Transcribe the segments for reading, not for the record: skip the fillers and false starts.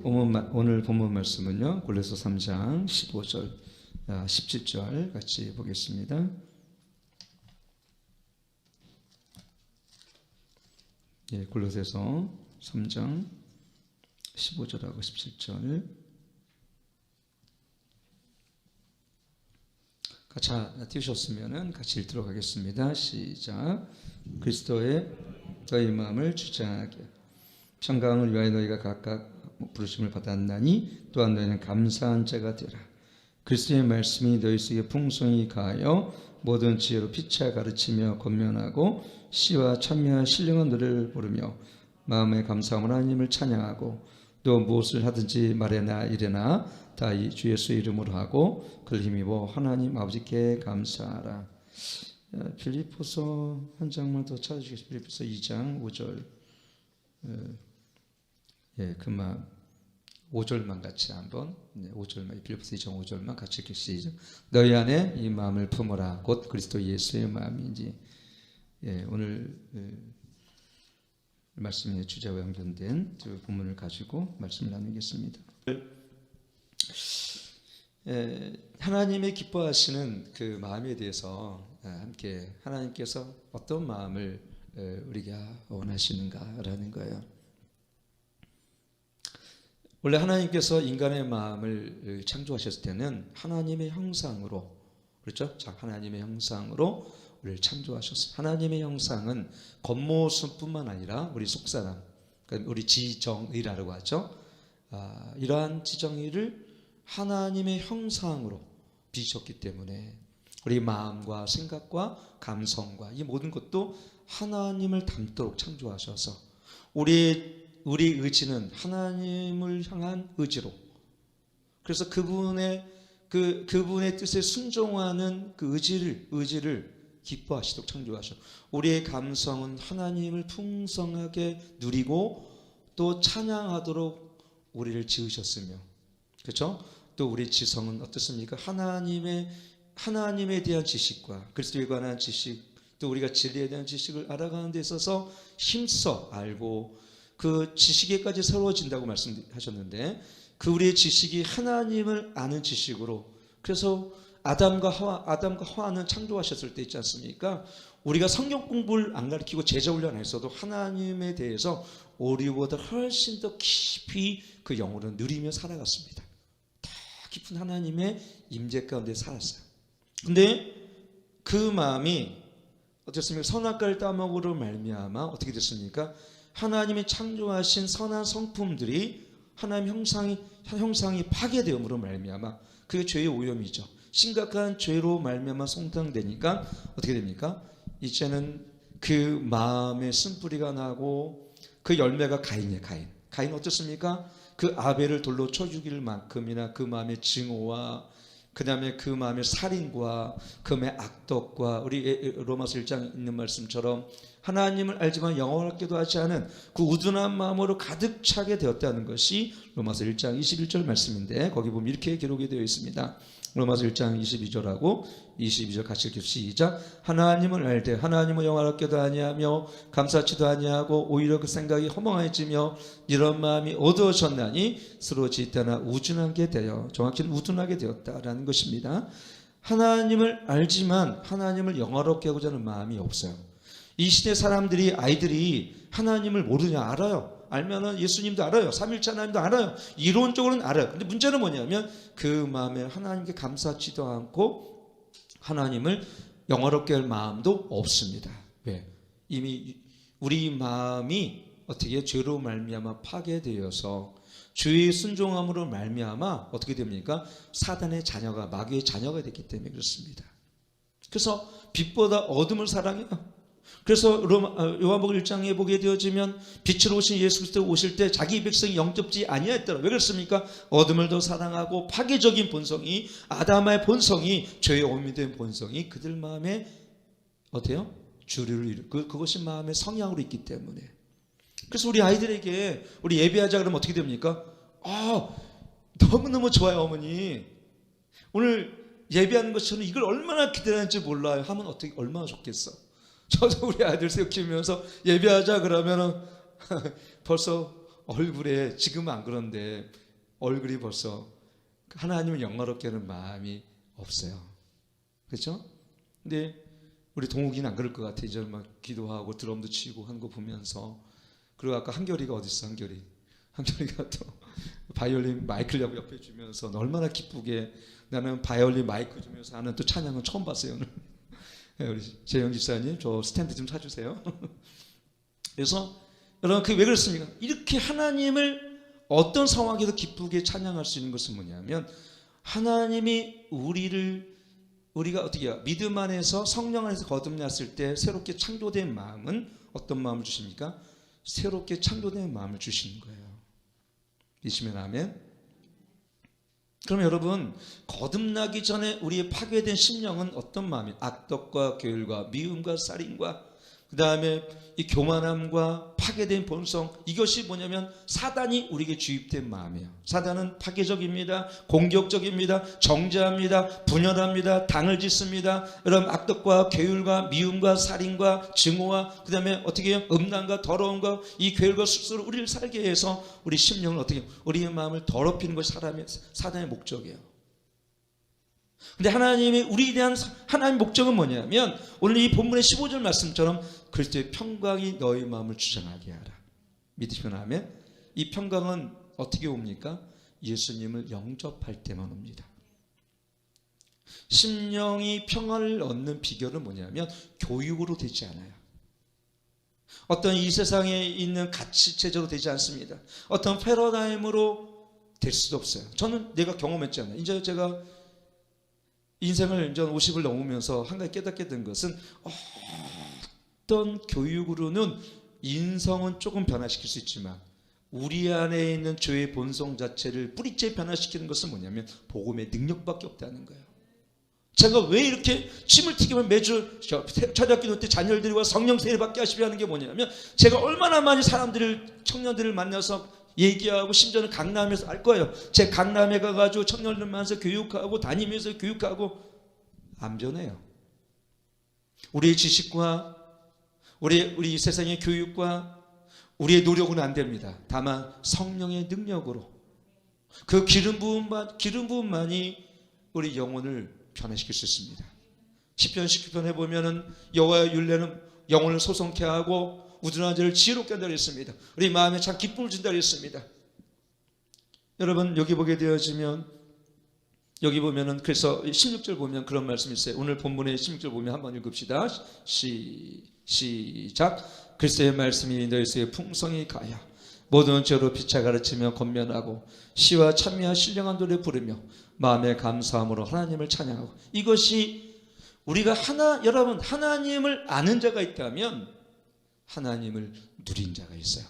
오늘 본문 말씀은요, 골로새 3장 15절, 17절 같이 보겠습니다. 예, 골로새서 3장 15절하고 17절 같이 띄우셨으면 같이 읽도록 하겠습니다. 시작. 그리스도의 너희 마음을 주장하게 평강을 위하여 너희가 각각 부르심을 받았나니 또한 너희는 감사한 자가 되라. 그리스도의 말씀이 너희 속에 풍성히 가하여 모든 지혜로 피차 가르치며 권면하고 시와 찬미와 신령한 노래를 부르며 마음에 감사함으로 하나님을 찬양하고 또 무엇을 하든지 말에나 이래나 다 이 주 예수 이름으로 하고 그를 힘입어 하나님 아버지께 감사하라. 빌립보서 한 장만 더 찾아주시겠습니다. 빌립보서 2장 5절. 그만 5절만 같이 한번 5절만 빌립보서 2장 5절만 같이 읽으시죠. 너희 안에 이 마음을 품어라. 곧 그리스도 예수의 마음인지. 오늘 말씀의 주제와 연결된 두 본문을 가지고 말씀을 나누겠습니다. 하나님의 기뻐하시는 그 마음에 대해서 함께 하나님께서 어떤 마음을 우리가 원하시는가라는 거예요. 원래 하나님께서 인간의 마음을 창조하셨을 때는 하나님의 형상으로, 그렇죠? 하나님의 형상으로 우리를 창조하셨어요. 하나님의 형상은 겉모습뿐만 아니라 우리 속사람, 그러니까 우리 지정의라고 하죠. 이러한 지정의를 하나님의 형상으로 빚으셨기 때문에 우리 마음과 생각과 감성과 이 모든 것도 하나님을 닮도록 창조하셔서 우리 의지는 하나님을 향한 의지로, 그래서 그분의 뜻에 순종하는 그 의지를 기뻐하시도록 창조하셔. 우리의 감성은 하나님을 풍성하게 누리고 또 찬양하도록 우리를 지으셨으며, 그렇죠? 또 우리 지성은 어떻습니까? 하나님에 대한 지식과 그리스도에 관한 지식, 또 우리가 진리에 대한 지식을 알아가는 데 있어서 힘써 알고 그 지식에까지 새로워진다고 말씀하셨는데, 그 우리의 지식이 하나님을 아는 지식으로, 그래서 아담과 하와는 창조하셨을 때 있지 않습니까? 우리가 성경 공부를 안 가르치고 제자 훈련 안 했어도 하나님에 대해서 우리보다 훨씬 더 깊이 그 영혼을 누리며 살아갔습니다. 더 깊은 하나님의 임재 가운데 살았어요. 근데 그 마음이 어떻습니까? 선악과를 따먹으로 말미암아 어떻게 됐습니까? 하나님이 창조하신 선한 성품들이 하나님 형상이 파괴되음으로 말미암아, 그게 죄의 오염이죠. 심각한 죄로 말미암아 손상되니까 어떻게 됩니까? 이제는 그 마음에 쓴뿌리가 나고 그 열매가 가인이에요. 가인 어떻습니까? 그 아벨을 돌로 쳐 죽일 만큼이나 그 마음의 증오와 그 다음에 그 마음의 살인과 그 마음의 악독과 우리 로마서 1장 있는 말씀처럼 하나님을 알지만 영원하게도 하지 않은 그 우둔한 마음으로 가득 차게 되었다는 것이 로마서 1장 21절 말씀인데, 거기 보면 이렇게 기록이 되어 있습니다. 로마서 1장 22절하고 22절 같이 읽읍시다. 시작. 하나님을 알되 하나님을 영원하게도 아니하며 감사치도 아니하고 오히려 그 생각이 허망해지며 이런 마음이 어두워졌나니 서로 지때나 우둔하게 되어, 정확히는 우둔하게 되었다라는 것입니다. 하나님을 알지만 하나님을 영화롭게 하고자 하는 마음이 없어요. 이 시대 사람들이, 아이들이 하나님을 모르냐? 알아요. 알면은 예수님도 알아요. 삼일체 하나님도 알아요. 이론적으로는 알아요. 근데 문제는 뭐냐면 그 마음에 하나님께 감사치도 않고 하나님을 영화롭게 할 마음도 없습니다. 왜? 이미 우리 마음이 어떻게 죄로 말미암아 파괴되어서 죄의 순종함으로 말미암아 어떻게 됩니까? 사단의 자녀가, 마귀의 자녀가 됐기 때문에 그렇습니다. 그래서 빛보다 어둠을 사랑해요. 그래서 요한복음 1장에 보게 되어지면 빛으로 오신 예수 그리스도 오실 때 자기 백성이 영접지 아니하였더라. 왜 그렇습니까? 어둠을 더 사랑하고 파괴적인 본성이, 아담의 본성이, 죄의 오염된 본성이 그들 마음에 어때요? 주류를 이루고 그것이 마음의 성향으로 있기 때문에. 그래서 우리 아이들에게 우리 예배하자 그러면 어떻게 됩니까? 너무너무 좋아요 어머니. 오늘 예배하는 것처럼 이걸 얼마나 기대하는지 몰라요 하면 어떻게 얼마나 좋겠어. 저도 우리 아들 셋 키우면서 예배하자 그러면은 벌써 얼굴에, 지금은 안 그런데 얼굴이 벌써 하나님을 영화롭게 하는 마음이 없어요. 그렇죠? 근데 우리 동욱이는 안 그럴 것 같아. 이제 막 기도하고 드럼도 치고 하는 거 보면서. 그리고 아까 한결이가 어디 있어? 한결이가 또 바이올린 마이크를 옆에 주면서 얼마나 기쁘게, 나는 바이올린 마이크 주면서 하는 또 찬양은 처음 봤어요 오늘. 우리 재영 집사님 저 스탠드 좀 사주세요. 그래서 여러분, 그게 왜 그렇습니까? 이렇게 하나님을 어떤 상황에서 기쁘게 찬양할 수 있는 것은 뭐냐면, 하나님이 우리가 어떻게 해요? 믿음 안에서 성령 안에서 거듭났을 때 새롭게 창조된 마음은 어떤 마음을 주십니까? 새롭게 창조된 마음을 주시는 거예요. 믿으시면 아멘. 그럼 여러분, 거듭나기 전에 우리의 파괴된 심령은 어떤 마음이에요? 악독과 교율과 미움과 살인과 그 다음에 이 교만함과 파괴된 본성, 이것이 뭐냐면 사단이 우리에게 주입된 마음이에요. 사단은 파괴적입니다. 공격적입니다. 정죄합니다. 분열합니다. 당을 짓습니다. 여러분, 악독과 교율과 미움과 살인과 증오와 그 다음에 어떻게 해요? 음란과 더러움과 이 괴율과 숫수로 우리를 살게 해서 우리 심령을 어떻게 해요? 우리의 마음을 더럽히는 것이 사단의 목적이에요. 근데 하나님이 우리에 대한 하나님의 목적은 뭐냐면, 오늘 이 본문의 15절 말씀처럼 그리스도의 평강이 너희 마음을 주장하게 하라. 믿으시면 아멘. 이 평강은 어떻게 옵니까? 예수님을 영접할 때만 옵니다. 심령이 평안을 얻는 비결은 뭐냐면 교육으로 되지 않아요. 어떤 이 세상에 있는 가치체제로 되지 않습니다. 어떤 패러다임으로 될 수도 없어요. 저는 내가 경험했잖아요. 이제 제가 인생을 이제 50을 넘으면서 한 가지 깨닫게 된 것은, 어떤 교육으로는 인성은 조금 변화시킬 수 있지만 우리 안에 있는 죄의 본성 자체를 뿌리째 변화시키는 것은 뭐냐면 복음의 능력밖에 없다는 거예요. 제가 왜 이렇게 침을 튀기면 매주 철학기도 때 자녀들과 성령 세례 받게 하시려 하는 게 뭐냐면, 제가 얼마나 많이 청년들을 만나서 얘기하고, 심지어는 강남에서 알 거예요. 제 강남에 가가지고 청년들 만나서 교육하고 다니면서 교육하고 안 변해요. 우리의 지식과 우리 세상의 교육과 우리의 노력은 안 됩니다. 다만 성령의 능력으로 그 기름 부음만이 우리 영혼을 변화시킬 수 있습니다. 시편 19편 해보면은 여호와의 율례는 영혼을 소성케 하고 우둔한 자를 지혜롭게 한다 그랬습니다. 우리 마음에 참 기쁨을 준다 그랬습니다. 여러분, 여기 보게 되어지면, 여기 보면은, 그래서 16절 보면 그런 말씀이 있어요. 오늘 본문의 16절 보면 한번 읽읍시다. 시작. 그리스도의 말씀이 너희 속에 풍성히 가야 모든 죄로 피차 가르치며 권면하고 시와 찬미와 신령한 노래 부르며 마음의 감사함으로 하나님을 찬양하고. 이것이 우리가 여러분, 하나님을 아는 자가 있다면 하나님을 누린 자가 있어요.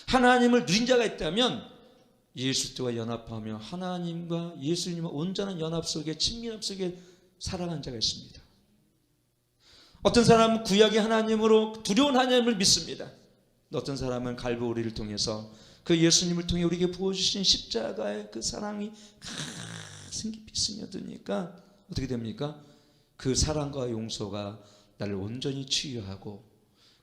하나님을 누린 자가 있다면 예수와 연합하며 하나님과 예수님과 온전한 연합 속에, 친밀함 속에 살아간 자가 있습니다. 어떤 사람은 구약의 하나님으로 두려운 하나님을 믿습니다. 어떤 사람은 갈보리를 통해서 그 예수님을 통해 우리에게 부어주신 십자가의 그 사랑이 가슴 깊이 스며드니까 어떻게 됩니까? 그 사랑과 용서가 나를 온전히 치유하고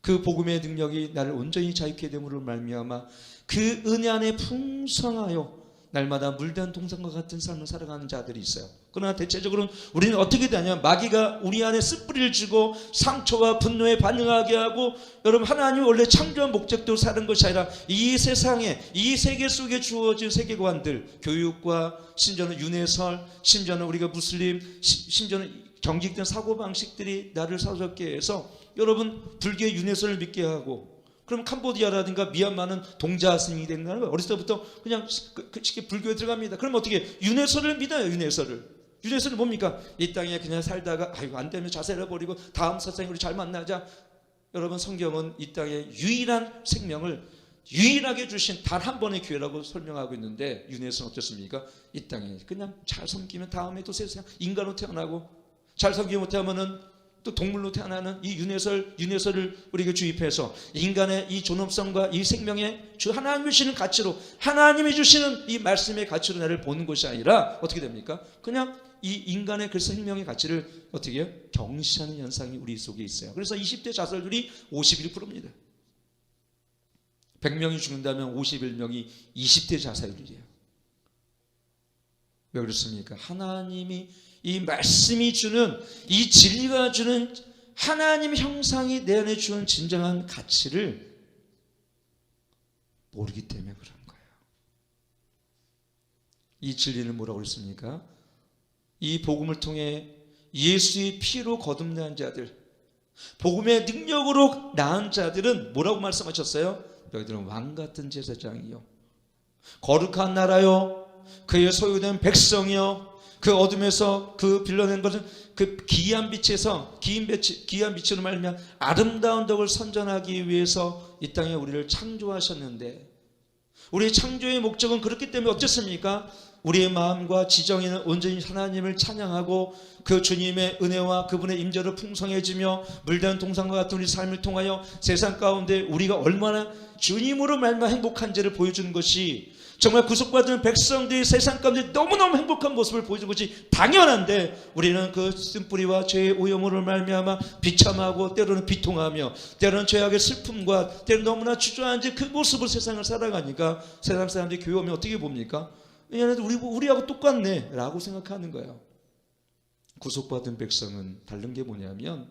그 복음의 능력이 나를 온전히 자유케 됨으로 말미암아 그 은혜 안에 풍성하여 날마다 물든 동산과 같은 삶을 살아가는 자들이 있어요. 그러나 대체적으로는 우리는 어떻게 되냐, 마귀가 우리 안에 쓴뿌리를 쥐고 상처와 분노에 반응하게 하고, 여러분, 하나님이 원래 창조한 목적대로 사는 것이 아니라 이 세상에, 이 세계 속에 주어진 세계관들, 교육과 심지어는 윤회설, 심지어는 우리가 무슬림, 심지어는 정직된 사고방식들이 나를 사로잡게 해서 여러분, 불교의 윤회설을 믿게 하고, 그럼 캄보디아라든가 미얀마는 동자 스님이 된다는 거예요. 어렸을 때부터 그냥 쉽게 불교에 들어갑니다. 그럼 어떻게 윤회설을 믿어요? 윤회설은 뭡니까? 이 땅에 그냥 살다가 아이고 안 되면 자살해 버리고 다음 세상에 우리 잘 만나자. 여러분, 성경은 이 땅에 유일한 생명을 유일하게 주신 단 한 번의 기회라고 설명하고 있는데, 윤회설은 어떻습니까? 이 땅에 그냥 잘 섬기면 다음에 또 세상 인간으로 태어나고, 잘 섬기지 못하면은 또 동물로 태어나는 이 윤회설을 우리에게 주입해서 인간의 이 존엄성과 이 생명의 주 하나님이 주시는 가치로, 하나님이 주시는 이 말씀의 가치로 나를 보는 것이 아니라 어떻게 됩니까? 그냥 이 인간의 그 생명의 가치를 어떻게 해요? 경시하는 현상이 우리 속에 있어요. 그래서 20대 자살률이 51%입니다. 100명이 죽는다면 51명이 20대 자살률이에요. 왜 그렇습니까? 하나님이 이 말씀이 주는, 이 진리가 주는 하나님 형상이 내 안에 주는 진정한 가치를 모르기 때문에 그런 거예요. 이 진리는 뭐라고 그랬습니까? 이 복음을 통해 예수의 피로 거듭난 자들, 복음의 능력으로 나은 자들은 뭐라고 말씀하셨어요? 너희들은 왕같은 제사장이요, 거룩한 나라요, 그의 소유된 백성이요, 그 어둠에서 그 빌려낸 것은 그 기이한 빛으로 말미암아 아름다운 덕을 선전하기 위해서 이 땅에 우리를 창조하셨는데, 우리의 창조의 목적은 그렇기 때문에 어떻습니까? 우리의 마음과 지정에는 온전히 하나님을 찬양하고 그 주님의 은혜와 그분의 임재로 풍성해지며 물든 동산과 같은 우리 삶을 통하여 세상 가운데 우리가 얼마나 주님으로 말미암아 행복한지를 보여주는 것이, 정말 구속받은 백성들이 세상 가운데 너무너무 행복한 모습을 보여주는 것이 당연한데, 우리는 그 쓴뿌리와 죄의 오염으로 말미암아 비참하고 때로는 비통하며 때로는 죄악의 슬픔과 때로는 너무나 주저앉은 그 모습을 세상을 살아가니까 세상 사람들이 교회 오면 어떻게 봅니까? 얘네들 우리하고 똑같네 라고 생각하는 거예요. 구속받은 백성은 다른 게 뭐냐면,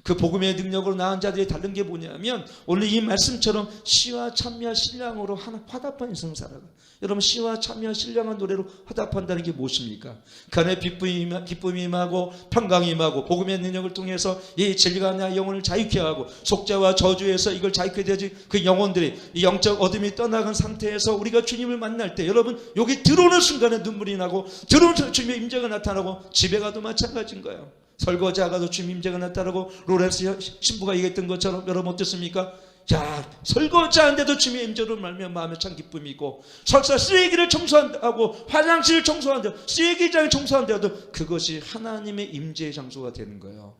그 복음의 능력으로 나은 자들이 다른 게 뭐냐면, 오늘 이 말씀처럼 시와 찬미와 신랑으로 화답한 인생을 살아가. 여러분, 시와 찬미와 신랑한 노래로 화답한다는 게 무엇입니까? 그 안에 기쁨이 임하고 평강이 임하고 복음의 능력을 통해서 이 진리가 나 영혼을 자유케 하고 속죄와 저주에서 이걸 자유케 되지, 그 영혼들이 이 영적 어둠이 떠나간 상태에서 우리가 주님을 만날 때, 여러분, 여기 들어오는 순간에 눈물이 나고 들어오는 주님의 임재가 나타나고, 집에 가도 마찬가지인 거예요. 설거지하가도 주님 임재가 나타나고, 로렌스 신부가 얘기했던 것처럼 여러분 어떻습니까? 자, 설거지하는데도 주님의 임재로 말미암아 마음에 참 기쁨이 있고, 설사 쓰레기를 청소한다고 화장실을 청소한다, 쓰레기장을 청소한다도 그것이 하나님의 임재의 장소가 되는 거예요.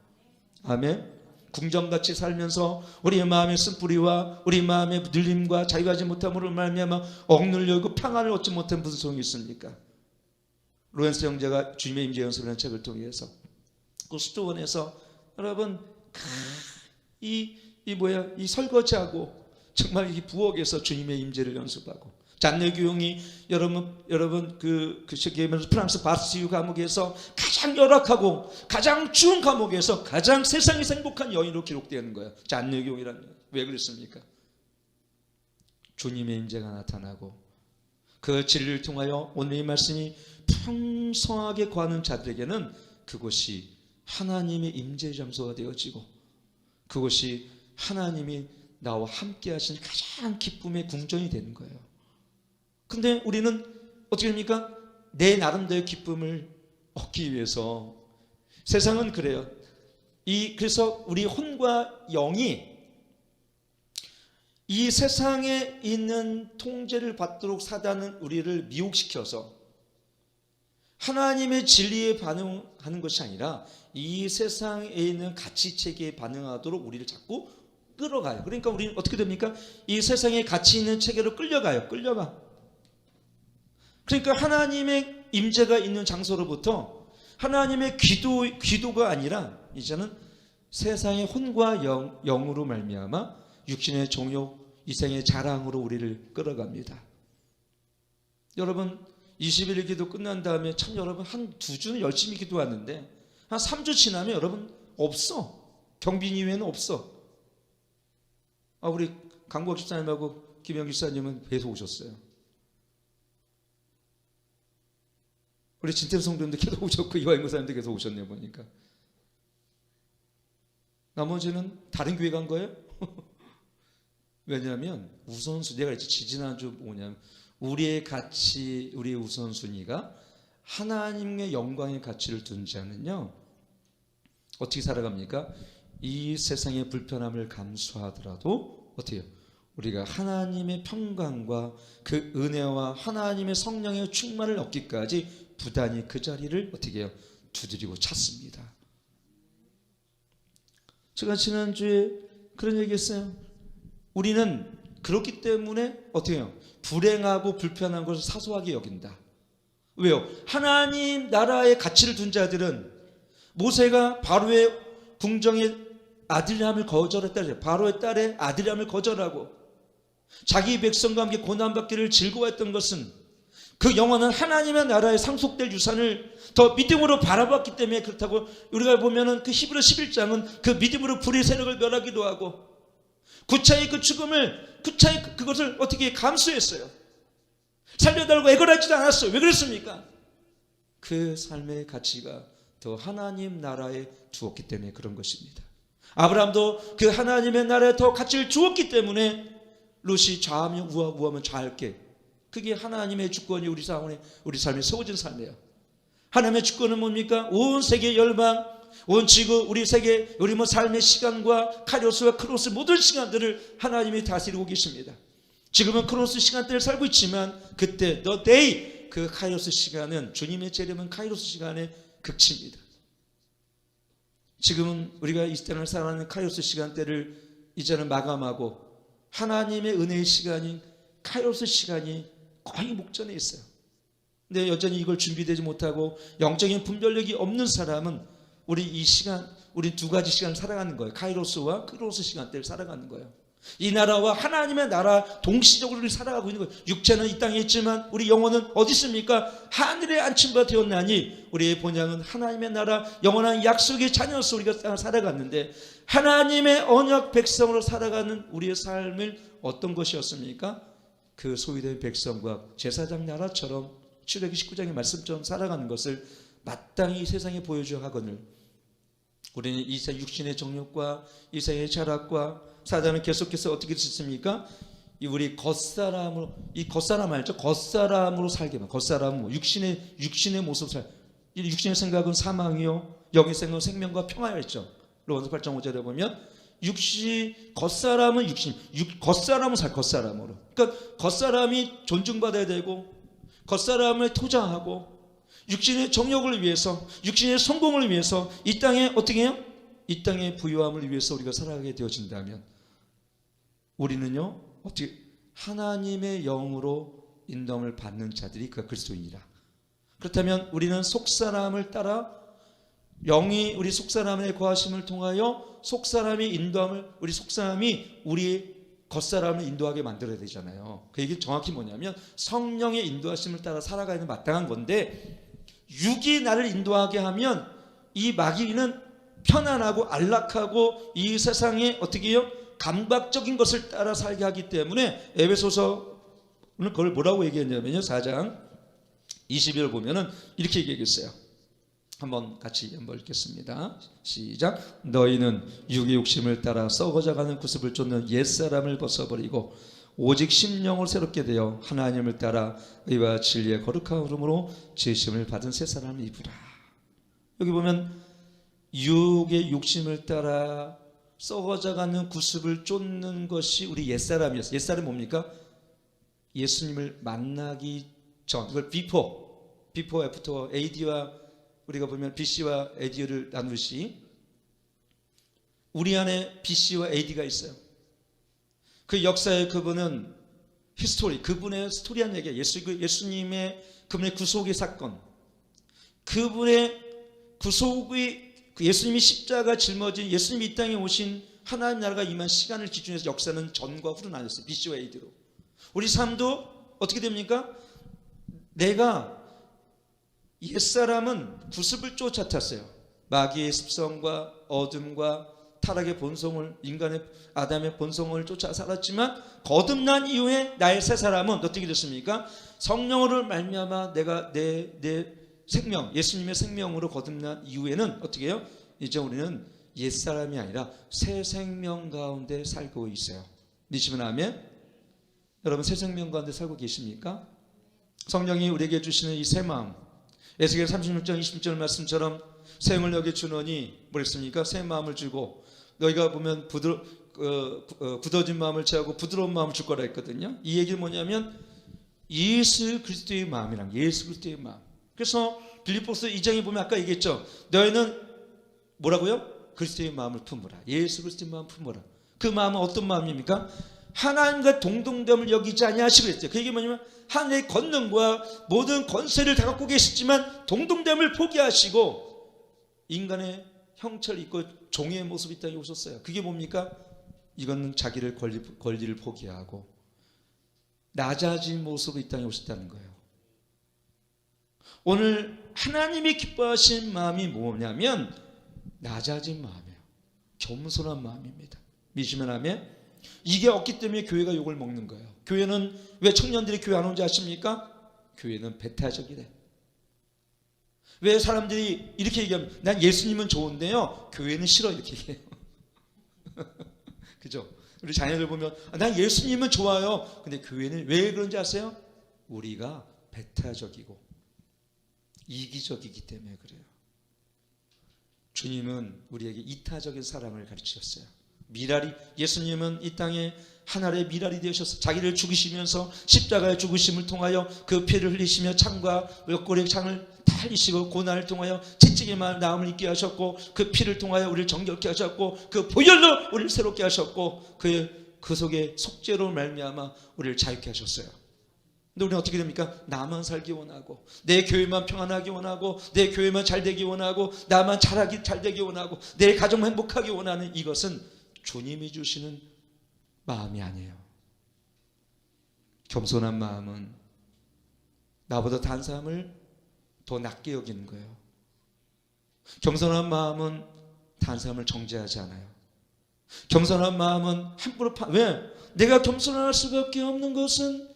아멘. 궁정같이 살면서 우리의 마음의 쓴뿌리와 우리 마음의 눌림과 자유하지 못함으로 말미암아 억눌려고 평안을 얻지 못한 무슨 소용이 있습니까? 로렌스 형제가 주님의 임재 연습이라는 책을 통해서 그 수도원에서 여러분 이 설거지하고 정말 이 부엌에서 주님의 임재를 연습하고, 잔내교용이 여러분 그 시기에서 프랑스 바스티유 감옥에서 가장 열악하고 가장 추운 감옥에서 가장 세상에서 행복한 여인으로 기록되는 거예요. 잔내교용이라는. 왜 그랬습니까? 주님의 임재가 나타나고 그 진리를 통하여 오늘 이 말씀이 풍성하게 거하는 자들에게는 그곳이 하나님의 임재 장소가 되어지고, 그것이 하나님이 나와 함께 하신 가장 기쁨의 궁전이 되는 거예요. 근데 우리는 어떻게 합니까? 내 나름대로 기쁨을 얻기 위해서, 세상은 그래요. 그래서 우리 혼과 영이 이 세상에 있는 통제를 받도록 사단은 우리를 미혹시켜서 하나님의 진리에 반응하는 것이 아니라 이 세상에 있는 가치체계에 반응하도록 우리를 자꾸 끌어가요. 그러니까 우리는 어떻게 됩니까? 이 세상에 가치 있는 체계로 끌려가. 그러니까 하나님의 임재가 있는 장소로부터 하나님의 기도가 아니라 이제는 세상의 혼과 영으로 말미암아 육신의 정욕, 이생의 자랑으로 우리를 끌어갑니다. 여러분, 21일 기도 끝난 다음에 참 여러분 한 2주는 열심히 기도하는데 한 3주 지나면 여러분 없어. 경빈 이외에는 없어. 우리 강국 집사님하고 김영 집사님은 계속 오셨어요. 우리 진태 성도님도 계속 오셨고 이화영 목사님도 계속 오셨네요 보니까. 나머지는 다른 교회 간 거예요? 왜냐하면 내가 이제 지지난주 뭐냐면 우리의 가치, 우리의 우선순위가 하나님의 영광의 가치를 둔 자는요 어떻게 살아갑니까? 이 세상의 불편함을 감수하더라도 어떻게 해요? 우리가 하나님의 평강과 그 은혜와 하나님의 성령의 충만을 얻기까지 부단히 그 자리를 어떻게 해요? 두드리고 찾습니다. 제가 지난주에 그런 얘기 했어요. 우리는 그렇기 때문에 어떻게 해요? 불행하고 불편한 것을 사소하게 여긴다. 왜요? 하나님 나라의 가치를 둔 자들은 모세가 바로의 궁정의 아들함을 거절했다. 바로의 딸의 아들함을 거절하고 자기 백성과 함께 고난받기를 즐거워했던 것은 그 영원한 하나님의 나라에 상속될 유산을 더 믿음으로 바라봤기 때문에 그렇다고 우리가 보면은 그 히브리 11장은 그 믿음으로 불의 세력을 멸하기도 하고 구차히 그 죽음을 구차히 그것을 어떻게 감수했어요. 살려달라고 애걸하지도 않았어요. 왜 그랬습니까? 그 삶의 가치가 더 하나님 나라에 두었기 때문에 그런 것입니다. 아브라함도 그 하나님의 나라에 더 가치를 주었기 때문에 롯이 좌하면 우하면 좌할게. 그게 하나님의 주권이 우리 삶에 세워진 삶이에요. 하나님의 주권은 뭡니까? 온 세계 열방, 온 지구, 우리 세계, 우리 삶의 시간과 카리오스와 크로스 모든 시간들을 하나님이 다스리고 계십니다. 지금은 크로스 시간대를 살고 있지만 그때 the day 그 카이로스 시간은 주님의 재림은 카이로스 시간의 극치입니다. 지금은 우리가 이 시대를 살아가는 카이로스 시간대를 이제는 마감하고 하나님의 은혜의 시간인 카이로스 시간이 거의 목전에 있어요. 근데 여전히 이걸 준비되지 못하고 영적인 분별력이 없는 사람은 우리 이 시간, 우리 두 가지 시간을 살아가는 거예요. 카이로스와 크로스 시간대를 살아가는 거예요. 이 나라와 하나님의 나라 동시적으로 우리 살아가고 있는 거예요. 육체는 이 땅에 있지만 우리 영혼은 어디 있습니까? 하늘에 안친 바 되었나니 우리의 본향은 하나님의 나라 영원한 약속의 자녀로서 우리가 살아갔는데 하나님의 언약 백성으로 살아가는 우리의 삶을 어떤 것이었습니까? 그 소유된 백성과 제사장 나라처럼 출애굽기 19장의 말씀처럼 살아가는 것을 마땅히 세상에 보여줘야 하거늘 우리는 이 육신의 정욕과 이 세상의 철학과 사단은 계속해서 어떻게 했습니까? 우리 겉사람으로, 이 겉사람 알죠? 겉사람으로 살게만. 겉사람은 육신의 모습 육신의 생각은 사망이요 영의 생각은 생명과 평화였죠. 로마서 8장 5절에 보면 겉사람은 겉사람은 겉사람으로. 그러니까 겉사람이 존중받아야 되고 겉사람을 토장하고 육신의 정욕을 위해서 육신의 성공을 위해서 이 땅에 어떻게 해요? 이 땅의 부유함을 위해서 우리가 살아가게 되어진다면 우리는요 어떻게 하나님의 영으로 인도함을 받는 자들이 그가 그리스도인이라. 그렇다면 우리는 속사람을 따라 영이 우리 속사람의 거하심을 통하여 속사람의 인도함을 우리 속사람이 우리 겉사람을 인도하게 만들어야 되잖아요. 그 얘기 정확히 뭐냐면 성령의 인도하심을 따라 살아가는 마땅한 건데 육이 나를 인도하게 하면 이 마귀는 편안하고 안락하고 이 세상에 어떻게 해요? 감각적인 것을 따라 살게 하기 때문에 에베소서는 그걸 뭐라고 얘기했냐면요 4장 20절 보면은 이렇게 얘기했어요. 한번 같이 한번 읽겠습니다. 시작. 너희는 육의 욕심을 따라 썩어져가는 구습을 쫓는 옛사람을 벗어버리고 오직 심령을 새롭게 되어 하나님을 따라 의와 진리의 거룩함으로 지으심을 받은 새 사람을 입으라. 여기 보면 육의 욕심을 따라 썩어져가는 구습을 쫓는 것이 우리 옛사람이었어요. 옛사람이 뭡니까? 예수님을 만나기 전, 이걸 before, after, AD와 우리가 보면 BC와 AD를 나누듯이 우리 안에 BC와 AD가 있어요. 그 역사의 그분은 히스토리, 그분의 스토리한 얘기예요. 예수님의 그분의 구속의 사건, 그분의 구속의 예수님이 십자가 짊어진 예수님이 이 땅에 오신 하나님 나라가 임한 시간을 기준해서 역사는 전과 후로 나뉘었어요. BC와 AD로. 우리 삶도 어떻게 됩니까? 내가 옛사람은 구습을 쫓아탔어요. 마귀의 습성과 어둠과 타락의 본성을 인간의 아담의 본성을 쫓아 살았지만 거듭난 이후에 나의 새 사람은 어떻게 됐습니까? 성령으로 말미암아 내가 내 생명 예수님의 생명으로 거듭난 이후에는 어떻게 해요? 이제 우리는 옛사람이 아니라 새 생명 가운데 살고 있어요. 믿으시면 아멘? 여러분 새 생명 가운데 살고 계십니까? 성령이 우리에게 주시는 이 새 마음 에스겔 36장 20절 말씀처럼 새 영을 너에게 주노니 뭐랬습니까? 새 마음을 주고 너희가 보면 굳어진 마음을 취하고 부드러운 마음을 줄 거라 했거든요. 이 얘기는 뭐냐면 예수 그리스도의 마음이란 예수 그리스도의 마음. 그래서 빌립보서 2장에 보면 아까 얘기했죠. 너희는 뭐라고요? 그리스도의 마음을 품으라. 예수 그리스도의 마음을 품으라. 그 마음은 어떤 마음입니까? 하나님과 동등됨을 여기지 아니하시고 그랬어요. 그 얘기 뭐냐면 하늘의 권능과 모든 권세를 다 갖고 계시지만 동등됨을 포기하시고 인간의 형체를 입고 종의 모습이 이 땅에 오셨어요. 그게 뭡니까? 이거는 자기를 권리를 포기하고 낮아진 모습으로 이 땅에 오셨다는 거예요. 오늘 하나님이 기뻐하신 마음이 뭐냐면 낮아진 마음이에요. 겸손한 마음입니다. 믿으시면 아멘. 이게 없기 때문에 교회가 욕을 먹는 거예요. 교회는 왜 청년들이 교회 안 오는지 아십니까? 교회는 배타적이래. 왜 사람들이 이렇게 얘기하면 난 예수님은 좋은데요 교회는 싫어 이렇게 얘기해요. 그죠? 우리 자녀들 보면 난 예수님은 좋아요. 근데 교회는 왜 그런지 아세요? 우리가 배타적이고 이기적이기 때문에 그래요. 주님은 우리에게 이타적인 사랑을 가르치셨어요. 미랄이, 예수님은 이 땅에 하늘의 미랄이 되셔서 자기를 죽이시면서 십자가의 죽으심을 통하여 그 피를 흘리시며 창과 옆구리의 창을 다 흘리시고 고난을 통하여 채찍에만 나음을 입게 하셨고 그 피를 통하여 우리를 정결케 하셨고 그 보혈로 우리를 새롭게 하셨고 그 속에 속죄로 말미암아 우리를 자유케 하셨어요. 근데 우리는 어떻게 됩니까? 나만 살기 원하고 내 교회만 평안하기 원하고 내 교회만 잘 되기 원하고 나만 잘 되기 원하고 내 가정만 행복하기 원하는 이것은 주님이 주시는 마음이 아니에요. 겸손한 마음은 나보다 다른 사람을 더 낮게 여기는 거예요. 겸손한 마음은 다른 사람을 정죄하지 않아요. 겸손한 마음은 함부로 왜? 내가 겸손할 수밖에 없는 것은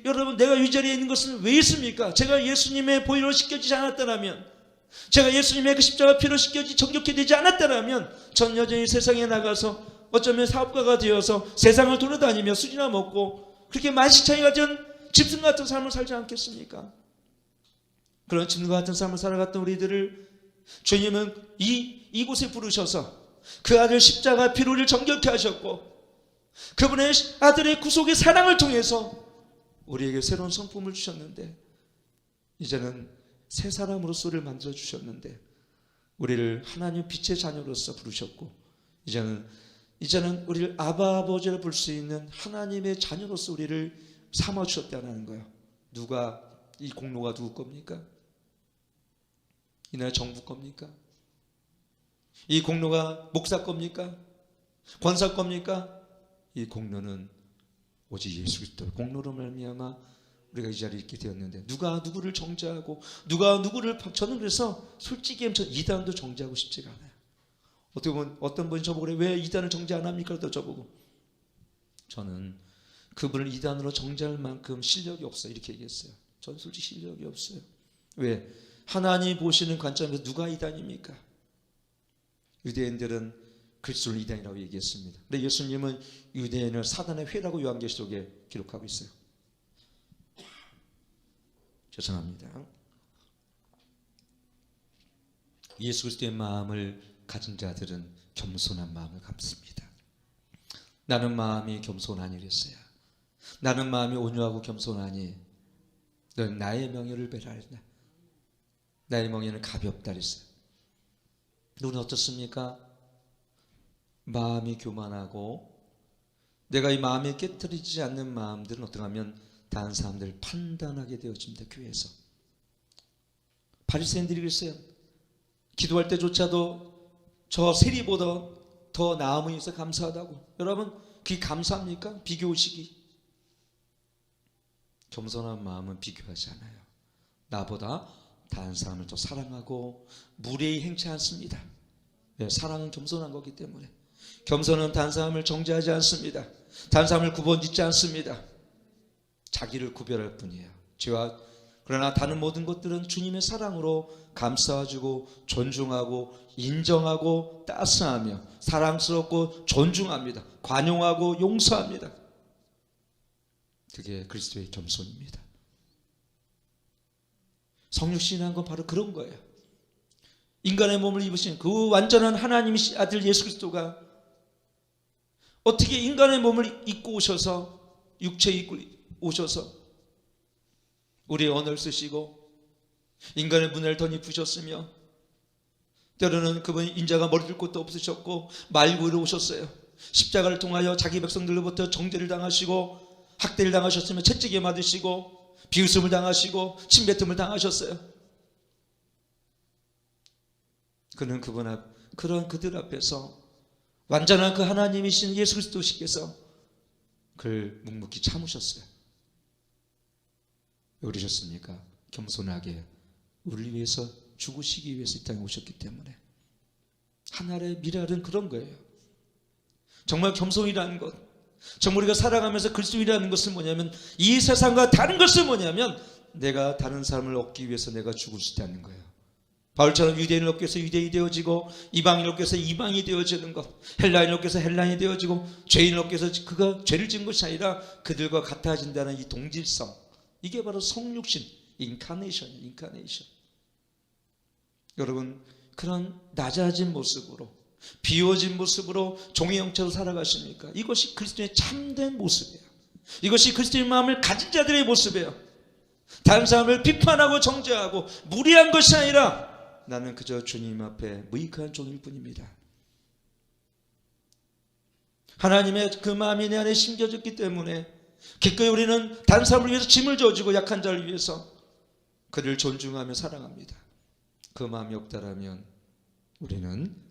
여러분 내가 이 자리에 있는 것은 왜 있습니까? 제가 예수님의 보혈로 씻겨지지 않았다면 제가 예수님의 그 십자가 피로 씻겨지 정결케 되지 않았다면 전 여전히 세상에 나가서 어쩌면 사업가가 되어서 세상을 돌아다니며 술이나 먹고 그렇게 만시창이 같은 짐승 같은 삶을 살지 않겠습니까? 그런 짐승 같은 삶을 살아갔던 우리들을 주님은 이곳에 부르셔서 그 아들 십자가 피로 우리를 정결케 하셨고 그분의 아들의 구속의 사랑을 통해서 우리에게 새로운 성품을 주셨는데 이제는 새 사람으로서 우리를 만들어 주셨는데 우리를 하나님 빛의 자녀로서 부르셨고 이제는 우리를 아바 아버지를 부를 수 있는 하나님의 자녀로서 우리를 삼아 주셨다는 거예요. 누가 이 공로가 누구 겁니까? 이 나라 정부 겁니까? 이 공로가 목사 겁니까? 권사 겁니까? 이 공로는 오직 예수 그리스도의 공로로 말미암아 우리가 이 자리에 있게 되었는데 누가 누구를 정죄하고 누가 누구를 저는 그래서 솔직히 저 이단도 정죄하고 싶지가 않아요. 어떻게 보면 어떤 분이 저보고 그래 왜 이단을 정죄 안 합니까? 또 저보고 저는 그분을 이단으로 정죄할 만큼 실력이 없어요. 이렇게 얘기했어요. 저는 솔직히 실력이 없어요. 왜? 하나님 보시는 관점에서 누가 이단입니까? 유대인들은 그리스도를 이단이라고 얘기했습니다. 근데 예수님은 유대인을 사단의 회라고 요한계시록에 기록하고 있어요. 죄송합니다. 예수 그리스도의 마음을 가진 자들은 겸손한 마음을 갖습니다. 나는 마음이 겸손하니 그랬어요. 나는 마음이 온유하고 겸손하니 넌 나의 명예를 배라하리라. 나의 명예는 가볍다 그랬어요. 너는 어떻습니까? 마음이 교만하고 내가 이 마음에 깨트리지 않는 마음들은 어떻게 하면 다른 사람들을 판단하게 되어집니다. 교회에서 바리새인들이 그랬어요. 기도할 때조차도 저 세리보다 더 나음이 있어 감사하다고. 여러분 그게 감사합니까? 비교의식이. 겸손한 마음은 비교하지 않아요. 나보다 다른 사람을 더 사랑하고 무례히 행치 않습니다. 네, 사랑은 겸손한 거기 때문에. 겸손은 다른 사람을 정죄하지 않습니다. 다른 사람을 구분짓지 않습니다. 자기를 구별할 뿐이에요. 그러나 다른 모든 것들은 주님의 사랑으로 감싸주고 존중하고 인정하고 따스하며 사랑스럽고 존중합니다. 관용하고 용서합니다. 그게 그리스도의 겸손입니다. 성육신이라는 건 바로 그런 거예요. 인간의 몸을 입으신 그 완전한 하나님의 아들 예수 그리스도가 어떻게 인간의 몸을 입고 오셔서 육체 입고 오셔서 우리의 언어를 쓰시고 인간의 문화를 덧입으셨으며 때로는 그분이 인자가 머리둘 곳도 없으셨고 말구로 오셨어요. 십자가를 통하여 자기 백성들로부터 정죄를 당하시고 학대를 당하셨으며 채찍에 맞으시고 비웃음을 당하시고 침뱉음을 당하셨어요. 그는 그런 그들 앞에서 완전한 그 하나님이신 예수 그리스도께서 그를 묵묵히 참으셨어요. 왜 그러셨습니까? 겸손하게 우리를 위해서 죽으시기 위해서 이 땅에 오셨기 때문에. 하나의 미랄은 그런 거예요. 정말 겸손이라는 것, 정말 우리가 살아가면서 그리스도인이라는 것은 뭐냐면, 이 세상과 다른 것은 뭐냐면 내가 다른 사람을 얻기 위해서 내가 죽을 수 있다는 거예요. 바울처럼 유대인을 얻기 위해서 유대인이 되어지고, 이방인을 얻기 위해서 이방인이 되어지는 것, 헬라인을 얻기 위해서 헬라인이 되어지고, 죄인을 얻기 위해서 그가 죄를 지은 것이 아니라 그들과 같아진다는 이 동질성, 이게 바로 성육신, 인카네이션이에요. 인카네이션. 여러분, 그런 낮아진 모습으로, 비워진 모습으로 종의 형체로 살아가십니까? 이것이 그리스도의 참된 모습이에요. 이것이 그리스도의 마음을 가진 자들의 모습이에요. 다른 사람을 비판하고 정죄하고 무리한 것이 아니라 나는 그저 주님 앞에 무익한 종일 뿐입니다. 하나님의 그 마음이 내 안에 심겨졌기 때문에 기꺼이 우리는 다른 사람을 위해서 짐을 져주고 약한 자를 위해서 그를 존중하며 사랑합니다. 그 마음이 없다라면 우리는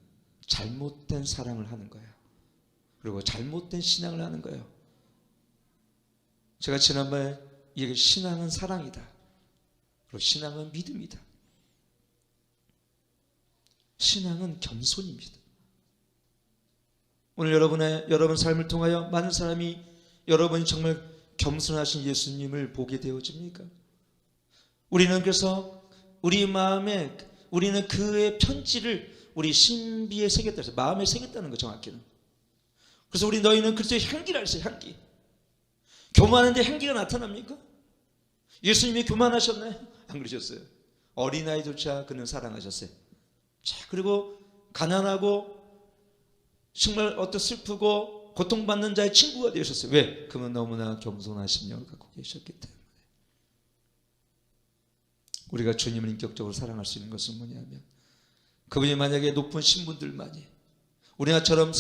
잘못된 사랑을 하는 거예요. 그리고 잘못된 신앙을 하는 거예요. 제가 지난번에 이게 신앙은 사랑이다, 그리고 신앙은 믿음이다, 신앙은 겸손입니다. 오늘 여러분 삶을 통하여 많은 사람이 여러분이 정말 겸손하신 예수님을 보게 되어집니까? 우리는 그래서 우리 마음에 우리는 그의 편지를 우리 신비에 새겼다 해서 마음에 새겼다는 거, 정확히는. 그래서 너희는 그리스도의 향기라 했어요. 향기. 교만한데 향기가 나타납니까? 예수님이 교만하셨나요? 안 그러셨어요. 어린아이조차 그는 사랑하셨어요. 자, 그리고 가난하고 정말 슬프고 고통받는 자의 친구가 되셨어요. 왜? 그는 너무나 겸손하신 영을 갖고 계셨기 때문에. 우리가 주님을 인격적으로 사랑할 수 있는 것은 뭐냐면, 그분이 만약에 높은 신분들만이, 우리나라처럼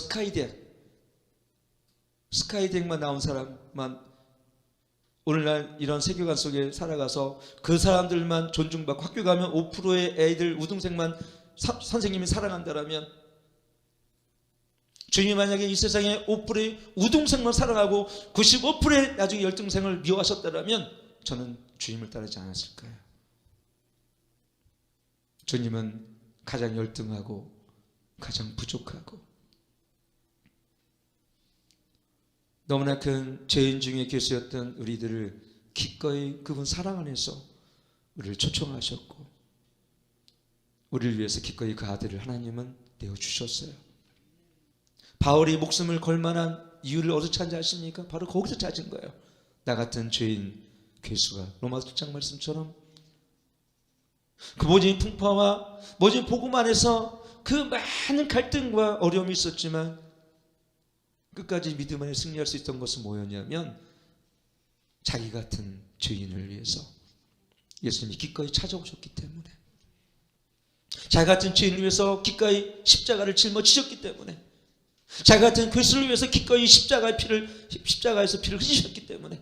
스카이대학만 나온 사람만 오늘날 이런 세계관 속에 살아가서 그 사람들만 존중받고, 학교 가면 5%의 애들 우등생만 선생님이 사랑한다라면, 주님이 만약에 이 세상에 5%의 우등생만 사랑하고 95%의 나중에 열등생을 미워하셨다라면 저는 주님을 따르지 않았을 거예요. 주님은 가장 열등하고 가장 부족하고 너무나 큰 죄인 중에 계셨던 우리들을 기꺼이 그분 사랑 안에서 우리를 초청하셨고, 우리를 위해서 기꺼이 그 아들을 하나님은 내어주셨어요. 바울이 목숨을 걸 만한 이유를 어디서 찾는지 아십니까? 바로 거기서 찾은 거예요. 나 같은 죄인 괴수가, 로마서 7장 말씀처럼 그 모진 풍파와 모진 복음 안에서 그 많은 갈등과 어려움이 있었지만 끝까지 믿음 안에 승리할 수 있던 것은 뭐였냐면, 자기 같은 죄인을 위해서 예수님이 기꺼이 찾아오셨기 때문에, 자기 같은 죄인을 위해서 기꺼이 십자가를 짊어지셨기 때문에, 자기 같은 괴수를 위해서 기꺼이 십자가에서 피를 흘리셨기 때문에.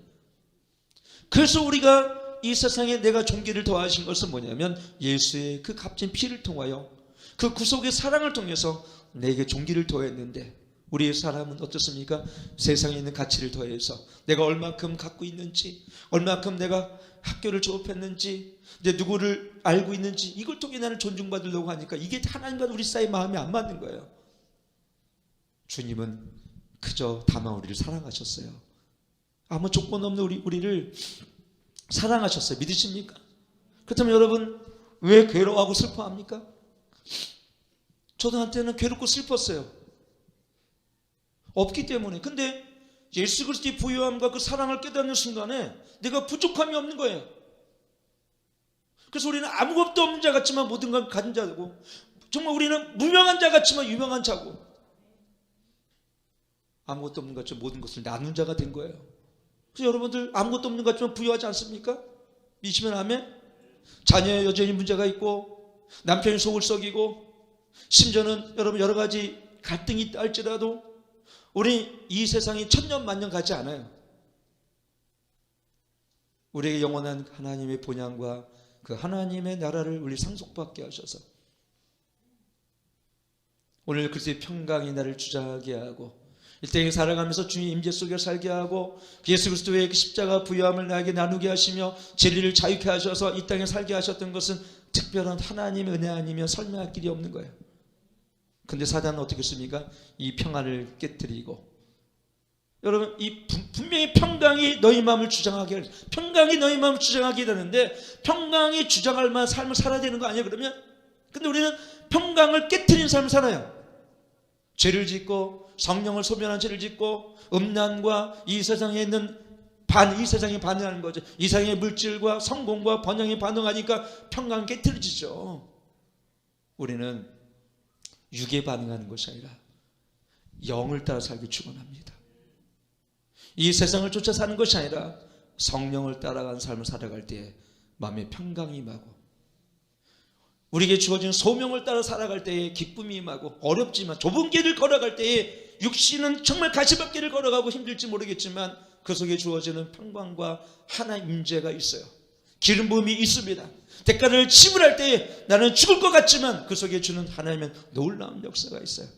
그래서 우리가 이 세상에 내가 존귀를 더하신 것은 뭐냐면, 예수의 그 값진 피를 통하여 그 구속의 사랑을 통해서 내게 존귀를 더했는데, 우리의 사람은 어떻습니까? 세상에 있는 가치를 더해서 내가 얼마큼 갖고 있는지, 얼마큼 내가 학교를 졸업했는지, 이제 누구를 알고 있는지, 이걸 통해 나는 존중받으려고 하니까 이게 하나님과 우리 사이의 마음이 안 맞는 거예요. 주님은 그저 다만 우리를 사랑하셨어요. 아무 조건 없는 우리를 사랑하셨어요. 믿으십니까? 그렇다면 여러분, 왜 괴로워하고 슬퍼합니까? 저도 한때는 괴롭고 슬펐어요. 없기 때문에. 근데 예수 그리스도의 부요함과 그 사랑을 깨닫는 순간에 내가 부족함이 없는 거예요. 그래서 우리는 아무것도 없는 자 같지만 모든 걸 가진 자고, 정말 우리는 무명한 자 같지만 유명한 자고, 아무것도 없는 것 같지만 모든 것을 나눈 자가 된 거예요. 그래서 여러분들 아무것도 없는 것 같지만 부유하지 않습니까? 믿으시면 아멘. 자녀의 여전히 문제가 있고, 남편이 속을 썩이고, 심지어는 여러분 여러 가지 갈등이 있다 할지라도 우리 이 세상이 천년 만년 가지 않아요. 우리에게 영원한 하나님의 본향과 그 하나님의 나라를 우리 상속받게 하셔서 오늘 그리스도의 평강이 나를 주장하게 하고, 이 땅에 살아가면서 주님 임재 속에 살게 하고 예수 그리스도의 그 십자가 부요함을 나에게 나누게 하시며 진리를 자유케 하셔서 이 땅에 살게 하셨던 것은 특별한 하나님의 은혜 아니면 설명할 길이 없는 거예요. 근데 사단은 어떻게 했습니까? 이 평안을 깨뜨리고, 여러분, 이 분명히 평강이 너희 마음을 주장하게, 평강이 너희 마음을 주장하게 되는데 평강이 주장할 만한 삶을 살아야 되는 거 아니에요? 그러면? 근데 우리는 평강을 깨뜨린 삶을 살아요. 죄를 짓고 성령을 소멸한 죄를 짓고 음란과 이 세상에 있는 이 세상에 반응하는 거죠. 이 세상의 물질과 성공과 번영에 반응하니까 평강이 깨뜨려지죠. 우리는 육에 반응하는 것이 아니라 영을 따라 살기 축원합니다. 이 세상을 쫓아 사는 것이 아니라 성령을 따라가는 삶을 살아갈 때에 마음에 평강이 임하고, 우리에게 주어진 소명을 따라 살아갈 때에 기쁨이 임하고, 어렵지만 좁은 길을 걸어갈 때에 육신은 정말 가시밭길을 걸어가고 힘들지 모르겠지만 그 속에 주어지는 평강과 하나님 임재가 있어요. 기름 부음이 있습니다. 대가를 지불할 때에 나는 죽을 것 같지만 그 속에 주는 하나님의 놀라운 역사가 있어요.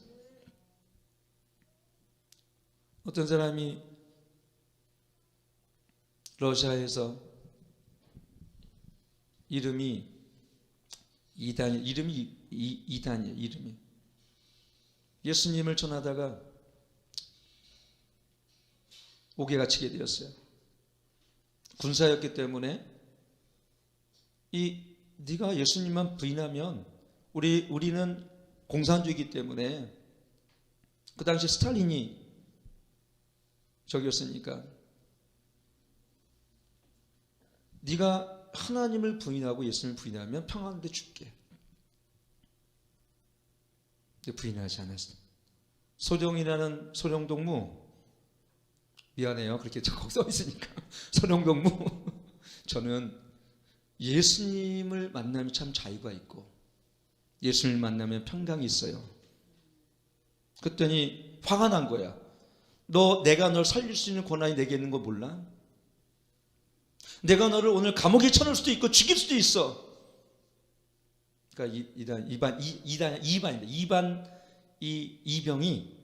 어떤 사람이 러시아에서 이름이 이단이에요. 예수님을 전하다가 옥에 갇히게 되었어요. 군사였기 때문에 네가 예수님만 부인하면 우리는 공산주의이기 때문에, 그 당시 스탈린이 저기였으니까, 네가 하나님을 부인하고 예수님을 부인하면 평안한데 죽게. 근데 부인하지 않았어. 소령동무, 미안해요, 그렇게 거기 써 있으니까. 소령동무, 저는 예수님을 만나면 참 자유가 있고 예수님을 만나면 평강이 있어요. 그랬더니 화가 난 거야. 내가 널 살릴 수 있는 권한이 내게 있는 거 몰라? 내가 너를 오늘 감옥에 쳐넣을 수도 있고 죽일 수도 있어. 그러니까 이병이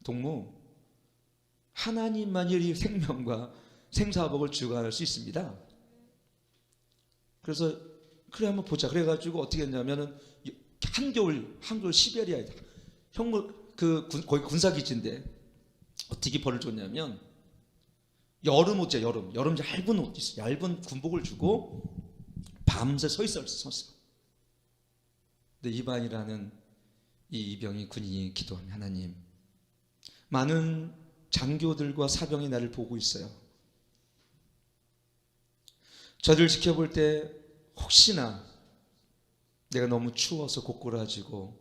동무, 하나님만이 생명과 생사복을 주관할 수 있습니다. 그래서 그래 한번 보자. 그래가지고 어떻게 했냐면은 한겨울 시베리아에 거기 군사기지인데 어떻게 벌을 줬냐면, 여름 얇은 옷 있어, 얇은 군복을 주고 밤새 서 있었어. 근데 이반이라는 이 이병이 군인이 기도하면, 하나님, 많은 장교들과 사병이 나를 보고 있어요. 저를 지켜볼 때 혹시나 내가 너무 추워서 고꾸라지고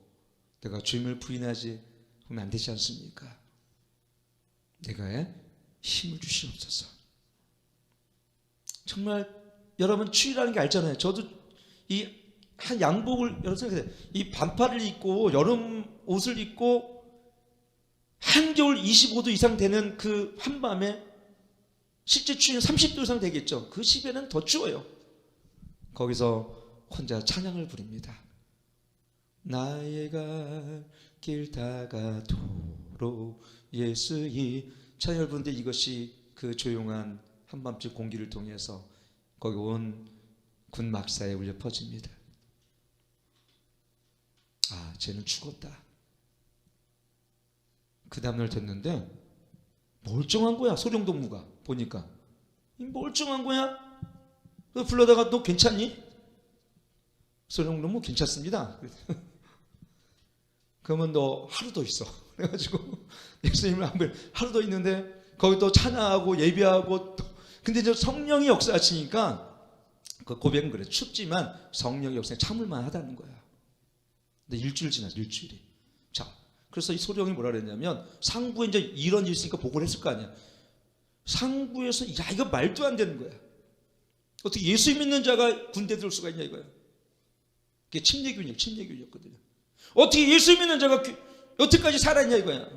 내가 주님을 부인하지 하면 안 되지 않습니까? 내가 힘을 주시옵소서. 정말 여러분 추위라는 게 알잖아요. 저도 이 한 양복을, 여러분 생각해요. 이 반팔을 입고 여름 옷을 입고 한겨울 25도 이상 되는 그 한밤에, 실제 추위는 30도 이상 되겠죠. 그 시베는 더 추워요. 거기서 혼자 찬양을 부릅니다. 나의 갈 길 다가도록 예수의 찬양을 부르는데, 이것이 그 조용한 한밤중 공기를 통해서 거기 온 군 막사에 울려 퍼집니다. 아, 쟤는 죽었다. 그 다음날 됐는데 멀쩡한 거야. 소령동무가 보니까 멀쩡한 거야. 그래서 불러다가 너 괜찮니? 소령동무 괜찮습니다. 그러면 너 하루 더 있어. 그래가지고 예수님을 한번 하루 더 있는데 거기 또 찬양하고 예배하고 근데 저 성령이 역사하시니까 그 고백은 그래. 춥지만 성령의 역사에 참을만 하다는 거야. 근데 일주일 지났어. 일주일이. 자, 그래서 이 소령이 뭐라 그랬냐면, 상부에 이제 이런 일이 있으니까 보고를 했을 거 아니야. 상부에서 야, 이거 말도 안 되는 거야. 어떻게 예수 믿는 자가 군대 들어올 수가 있냐 이거야. 그게 침례교육이었거든요. 어떻게 예수 믿는 자가 여태까지 살았냐 이거야.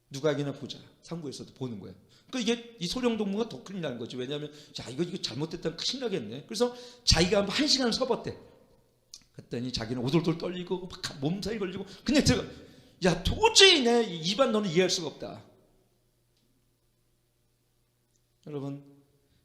누가에게나 보자. 상부에서도 보는 거야. 그러니까 이게 이 소령동무가 더 큰일 나는 거지. 왜냐하면 자, 이거 잘못됐다면 큰일 나겠네. 그래서 자기가 한 시간을 서봤대. 그랬더니 자기는 오돌돌 떨리고 막 몸살이 걸리고 그냥 들어가. 야, 도저히 내 입안 너는 이해할 수가 없다. 여러분,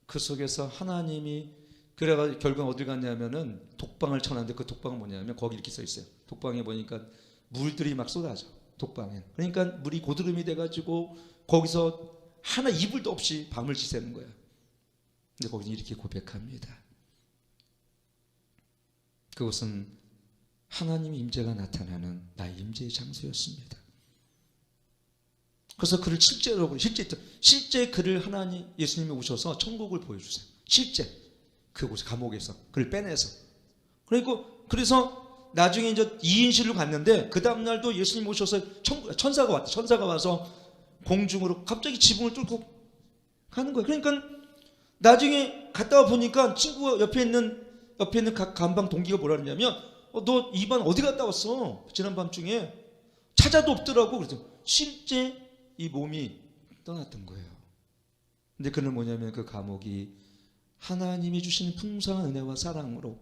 그 속에서 하나님이 그래가 결국 어디 갔냐면은 독방을 쳐놨는데, 그 독방은 뭐냐면 거기 이렇게 써 있어요. 독방에 보니까 물들이 막 쏟아져. 독방에. 그러니까 물이 고드름이 돼가지고 거기서 하나 이불도 없이 밤을 지새는 거야. 근데 거기서 이렇게 고백합니다. 그것은 하나님의 임재가 나타나는 나의 임재의 장소였습니다. 그래서 그를 실제 그를 하나님 예수님이 오셔서 천국을 보여주세요. 실제 그곳 감옥에서 그를 빼내서. 그래서 나중에 이제 2인실로 갔는데 그 다음 날도 예수님 오셔서 천사가 왔다. 천사가 와서 공중으로 갑자기 지붕을 뚫고 가는 거예요. 그러니까 나중에 갔다 와 보니까 친구가 옆에 있는 각 감방 동기가 뭐라 그러냐면, 너 이 반 어디 갔다 왔어? 지난 밤중에 찾아도 없더라고. 그래서 실제 이 몸이 떠났던 거예요. 근데 그는 뭐냐면 그 감옥이 하나님이 주시는 풍성한 은혜와 사랑으로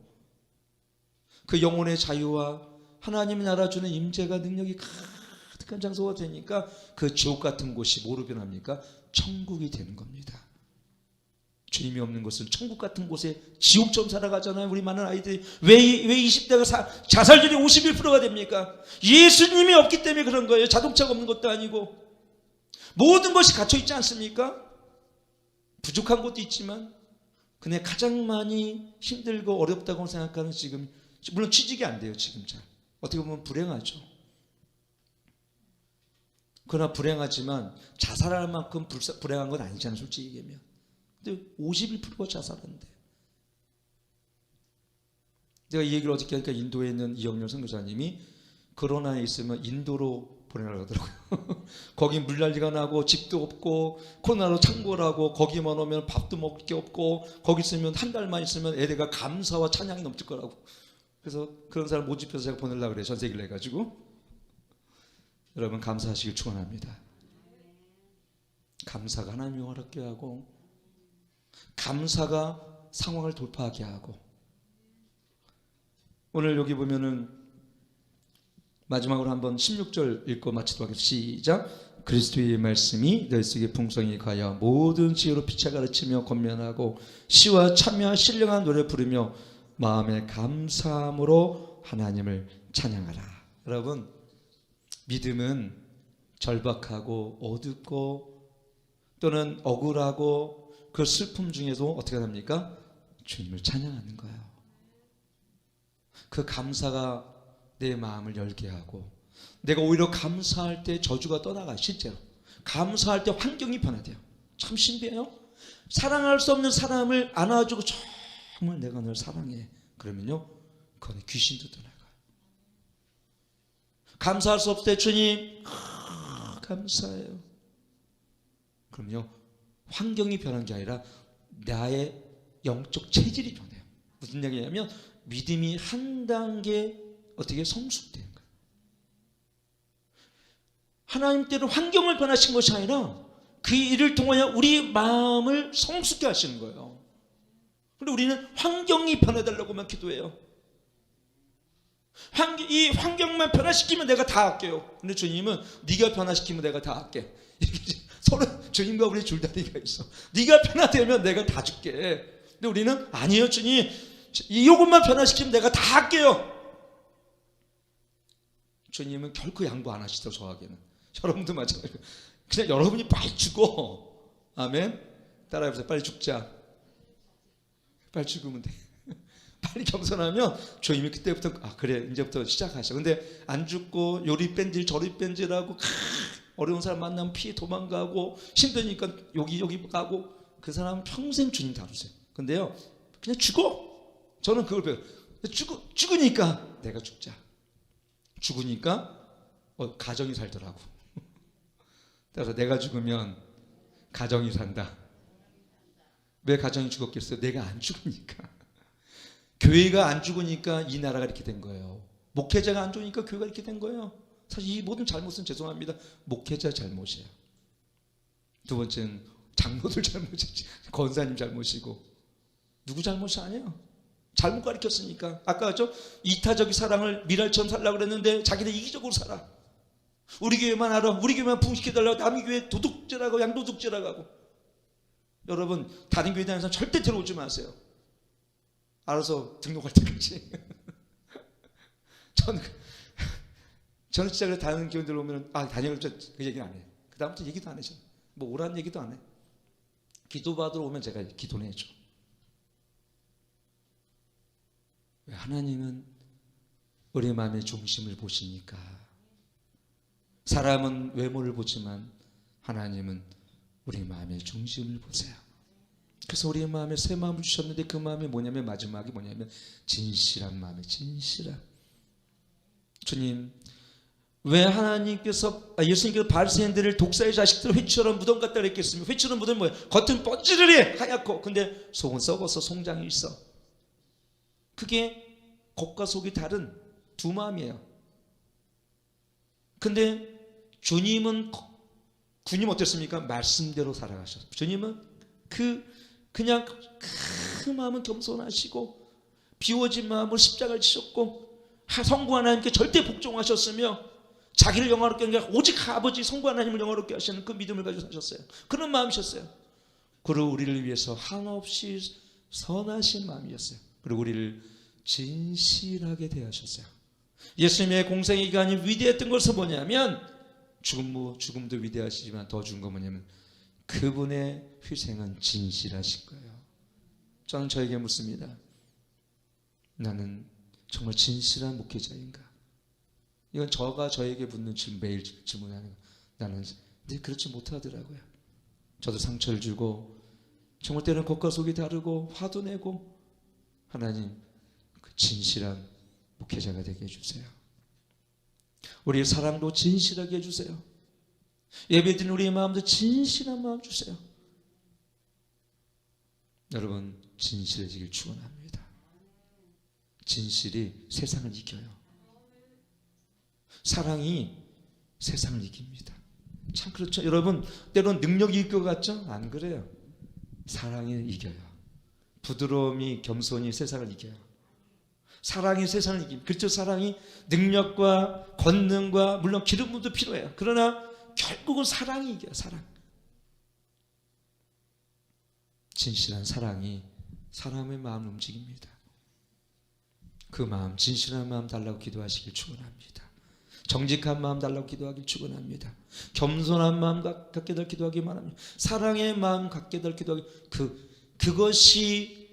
그 영혼의 자유와 하나님이 나라 주는 임재가 능력이 가득한 장소가 되니까 그 지옥 같은 곳이 뭐로 변합니까? 천국이 되는 겁니다. 주님이 없는 곳은 천국 같은 곳에 지옥처럼 살아가잖아요. 우리 많은 아이들이 왜 20대가 자살률이 51%가 됩니까? 예수님이 없기 때문에 그런 거예요. 자동차가 없는 것도 아니고 모든 것이 갇혀 있지 않습니까? 부족한 것도 있지만 근데 가장 많이 힘들고 어렵다고 생각하는 지금, 물론 취직이 안 돼요. 지금 잘 어떻게 보면 불행하죠. 그러나 불행하지만 자살할 만큼 불행한 건 아니잖아요. 솔직히 얘기하면. 근데 51%가 자살한대. 제가 이 얘기를 어떻게 하니까 인도에 있는 이영렬 선교사님이 코로나에 있으면 인도로 보내라고 하더라고요. 거기 물난리가 나고 집도 없고 코로나로 창궐하고 거기만 오면 밥도 먹을 게 없고 거기 있으면 한 달만 있으면 애들가 감사와 찬양이 넘칠 거라고. 그래서 그런 사람 모집해서 제가 보내려고 그래요. 전세기를 해가지고. 여러분 감사하시길 축원합니다. 감사가 하나님이 허락하게 하고 감사가 상황을 돌파하게 하고. 오늘 여기 보면은 마지막으로 한번 16절 읽고 마치도록 하겠습니다. 시작. 그리스도의 말씀이 너희 속에 풍성히 가여 모든 지혜로 피차 가르치며 권면하고 시와 참여와 신령한 노래 부르며 마음의 감사함으로 하나님을 찬양하라. 여러분 믿음은 절박하고 어둡고 또는 억울하고 그 슬픔 중에도 어떻게 합니까? 주님을 찬양하는 거예요. 그 감사가 내 마음을 열게 하고 내가 오히려 감사할 때 저주가 떠나가요. 실제로 감사할 때 환경이 변화돼요. 참 신비해요. 사랑할 수 없는 사람을 안아주고 정말 내가 널 사랑해 그러면요 그건 귀신도 떠나가요. 감사할 수 없을 때 주님 감사해요 그럼요 환경이 변한 게 아니라 나의 영적 체질이 변해요. 무슨 얘기냐면 믿음이 한 단계 어떻게 성숙되는 거예요. 하나님 때는 환경을 변하신 것이 아니라 그 일을 통하여 우리 마음을 성숙케 하시는 거예요. 그런데 우리는 환경이 변해달라고만 기도해요. 이 환경만 변화시키면 내가 다 할게요. 근데 주님은 네가 변화시키면 내가 다 할게. 서로 주님과 우리 줄다리가 있어. 네가 변화되면 내가 다 줄게. 근데 우리는 아니에요. 주님 이것만 변화시키면 내가 다 할게요. 주님은 결코 양보 안 하시죠. 저에게는. 여러분도 마찬가지고 그냥 여러분이 빨리 죽어. 아멘. 따라해보세요. 빨리 죽자. 빨리 죽으면 돼. 빨리 겸손하면 주님이 그때부터 그래 이제부터 시작하셔. 근데 안 죽고 요리 뺀질 저리 뺀질하고 어려운 사람 만나면 피해 도망가고 힘드니까 여기 가고 그 사람은 평생 주님 다루세요. 근데요 그냥 죽어. 저는 그걸 배워요. 죽으니까 내가 죽자. 죽으니까 가정이 살더라고. 따라서 내가 죽으면 가정이 산다. 왜 가정이 죽었겠어요? 내가 안 죽으니까. 교회가 안 죽으니까 이 나라가 이렇게 된 거예요. 목회자가 안 죽으니까 교회가 이렇게 된 거예요. 사실 이 모든 잘못은 죄송합니다. 목회자 잘못이에요. 두 번째는 장로들 잘못이지. 권사님 잘못이고. 누구 잘못이 아니에요. 잘못 가르쳤으니까. 아까 했죠? 이타적인 사랑을 미랄처럼 살려고 그랬는데 자기는 이기적으로 살아. 우리 교회만 알아. 우리 교회만 부흥시켜달라고 남의 교회 도둑질하고 양도둑질하고 하고. 여러분 다른 교회 다니는 사람 절대 들어오지 마세요. 알아서 등록할 때까지. 저는 진짜 그래 다른 교회들 오면 다니는 그 얘기는 안 해요. 그 다음부터 얘기도 안 해요. 뭐 오라는 얘기도 안 해. 기도받으러 오면 제가 기도는 해줘. 왜? 하나님은 우리 마음의 중심을 보시니까. 사람은 외모를 보지만 하나님은 우리 마음의 중심을 보세요. 그래서 우리의 마음에 새 마음을 주셨는데 그 마음이 뭐냐면 마지막이 뭐냐면 진실한 마음이에요. 진실한. 주님, 왜 하나님께서 예수님께서 바리새인들을 독사의 자식들 회처럼 무덤 갖다 그랬겠습니까? 회처럼 무덤이 뭐예요? 겉은 뻔지르르 하얗고 근데 속은 썩어서 송장이 있어. 그게 겉과 속이 다른 두 마음이에요. 근데 주님 어땠습니까? 말씀대로 살아가셨어요. 주님은 그냥 그 마음은 겸손하시고 비워진 마음으로 십자가를 지셨고 성부 하나님께 절대 복종하셨으며 자기를 영화롭게 하는 게 아니라 오직 아버지 성부 하나님을 영화롭게 하시는 그 믿음을 가지고 사셨어요. 그런 마음이셨어요. 그리고 우리를 위해서 한없이 선하신 마음이었어요. 그리고 우리를 진실하게 대하셨어요. 예수님의 공생의 기간이 위대했던 것은 뭐냐면 죽음도 위대하시지만 더 중요한 건 뭐냐면 그분의 희생은 진실하신 거예요. 저는 저에게 묻습니다. 나는 정말 진실한 목회자인가? 이건 저에게 묻는 매일 질문하는 거예요. 나는 그렇지 못하더라고요. 저도 상처를 주고 정말 때로는 겉과 속이 다르고 화도 내고 하나님 그 진실한 목회자가 되게 해주세요. 우리의 사랑도 진실하게 해주세요. 예배드리는 우리의 마음도 진실한 마음 주세요. 여러분 진실해지길 축원합니다. 진실이 세상을 이겨요. 사랑이 세상을 이깁니다. 참 그렇죠. 여러분 때로는 능력이 이길 것 같죠? 안 그래요. 사랑이 이겨요. 부드러움이 겸손이 세상을 이겨요. 사랑이 세상을 이깁니다. 그렇죠. 사랑이 능력과 권능과 물론 기름 부음도 필요해요. 그러나 결국은 사랑이 이겨요. 사랑. 진실한 사랑이 사람의 마음을 움직입니다. 그 마음, 진실한 마음 달라고 기도하시길 축원합니다. 정직한 마음 달라고 기도하길 축원합니다. 겸손한 마음 갖게 될 기도하기 바랍니다. 사랑의 마음 갖게 될 기도하기. 그것이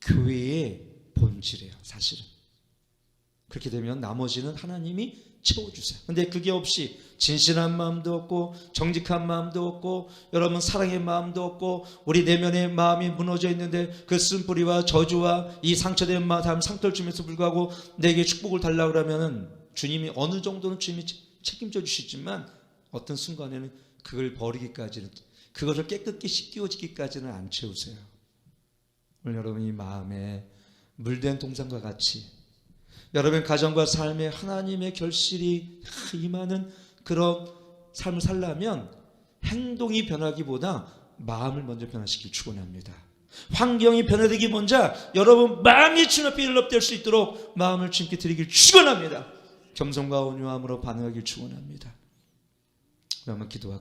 교회의 본질이에요. 사실은. 그렇게 되면 나머지는 하나님이 채워주세요. 근데 그게 없이 진실한 마음도 없고 정직한 마음도 없고 여러분 사랑의 마음도 없고 우리 내면의 마음이 무너져 있는데 그 쓴뿌리와 저주와 이 상처된 마음 상처를 주면서 불구하고 내게 축복을 달라고 그러면은 주님이 어느 정도는 주님이 책임져 주시지만 어떤 순간에는 그걸 버리기까지는 그것을 깨끗이 씻겨지기까지는 안 채우세요. 오늘 여러분이 마음에 물된 동산과 같이 여러분 가정과 삶에 하나님의 결실이 임하는 그런 삶을 살려면 행동이 변하기보다 마음을 먼저 변화시키길 축원합니다. 환경이 변화되기 먼저 여러분 마음이 주님 앞에 일럽될 수 있도록 마음을 주님께 드리길 축원합니다. 겸손과 온유함으로 반응하길 축원합니다. 그러면 기도하겠습니다.